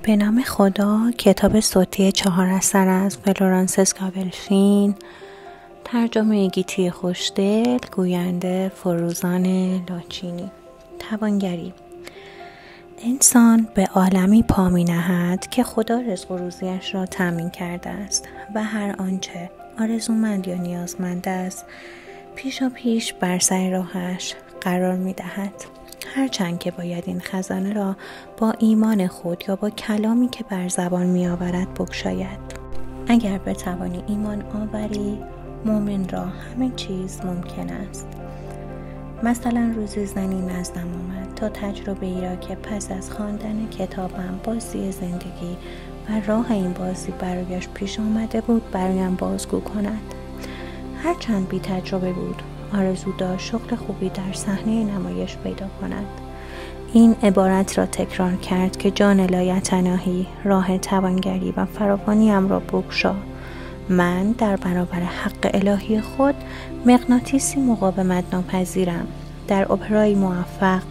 به نام خدا. کتاب صوتی 4 اثر از فلورانس اسکابلفین، ترجمه گیتی خوشدل، گوینده فروزان لاچینی. توانگری. انسان به عالمی پا می نهد که خدا رزق و روزیش را تامین کرده است و هر آنچه آرزومند یا نیازمند است پیش بر سر راهش قرار می دهد. هرچند که باید این خزانه را با ایمان خود یا با کلامی که بر زبان می آورد بگشاید. اگر بتوانی ایمان آوری، مومن را همه چیز ممکن است. مثلا روزی زنی نزدم آمد تا تجربه ای را که پس از خواندن کتابم بازی زندگی و راه این بازی برایش پیش آمده بود برایم بازگو کند. هرچند بی تجربه بود، آرزو داشت شغل خوبی در صحنه نمایش پیدا کند. این عبارت را تکرار کرد که جان لایتناهی، راه توانگری و فراوانیم را بگشا. من در برابر حق الهی خود مغناطیسی مقاومت ناپذیرم. در اپرای موفق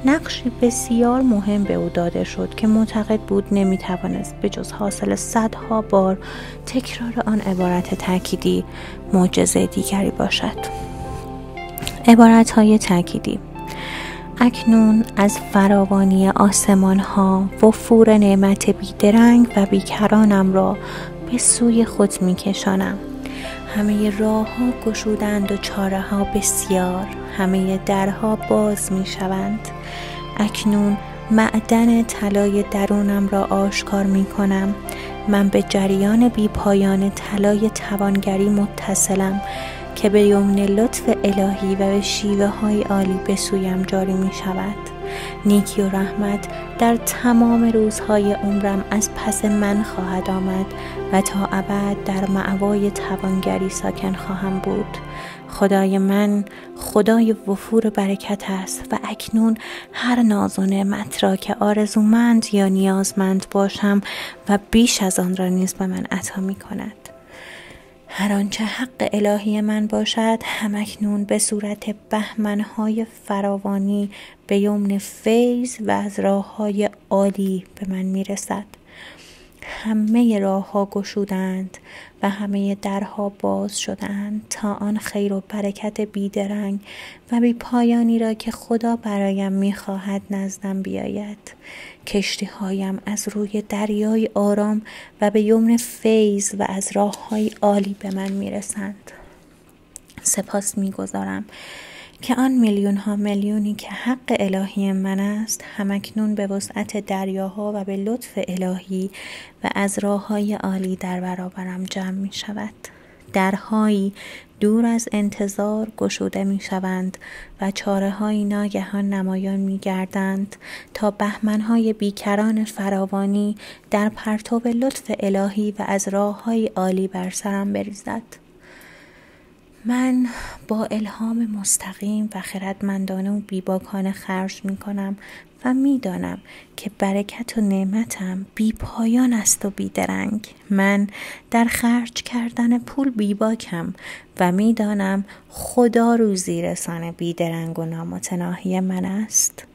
نقشی بسیار مهم به او داده شد که معتقد بود نمیتوانست به جز حاصل صدها بار تکرار آن عبارت تأکیدی معجزه دیگری باشد. عبارت‌های تأکیدی: اکنون از فراوانی آسمان ها وفور نعمت بیدرنگ و بیکرانم را به سوی خود می کشانم. همه راه ها گشودند و چاره ها بسیار، همه درها باز می شوند. اکنون معدن طلای درونم را آشکار می کنم. من به جریان بی پایان طلای توانگری متصلم که به یمن لطف الهی و به شیوه های عالی به سویم جاری می شود. نیکی و رحمت در تمام روزهای عمرم از پس من خواهد آمد و تا ابد در مأوای توانگری ساکن خواهم بود. خدای من خدای وفور برکت است و اکنون هر ناز و نعمت را که آرزومند یا نیازمند باشم و بیش از آن را نیز به من عطا می کند. هر آنچه حق الهی من باشد همکنون به صورت بهمنهای فراوانی به یمن فیض و از راههای عالی به من میرسد. همه راهها گشودند و همه درها باز شدند تا آن خیر و برکت بیدرنگ و بی پایانی را که خدا برایم میخواهد نزدم بیاید. کشتی هایم از روی دریای آرام و به یمن فیض و از راههای عالی به من میرسند. سپاس میگذارم که آن میلیون ها میلیونی که حق الهی من است همکنون به وسعت دریاها و به لطف الهی و از راههای عالی در برابرم جمع می شود. درهایی دور از انتظار گشوده می شوند و چاره‌های ناگهان نمایان می گردند تا بهمنهای بیکران فراوانی در پرتو لطف الهی و از راههای عالی بر سرم بریزد. من با الهام مستقیم و خردمندانه و بیباکانه خرج می کنم و می دانم که برکت و نعمتم بی پایان است و بیدرنگ. من در خرج کردن پول بیباکم و می دانم خدا روزی رسان بیدرنگ و نامتناهی من است.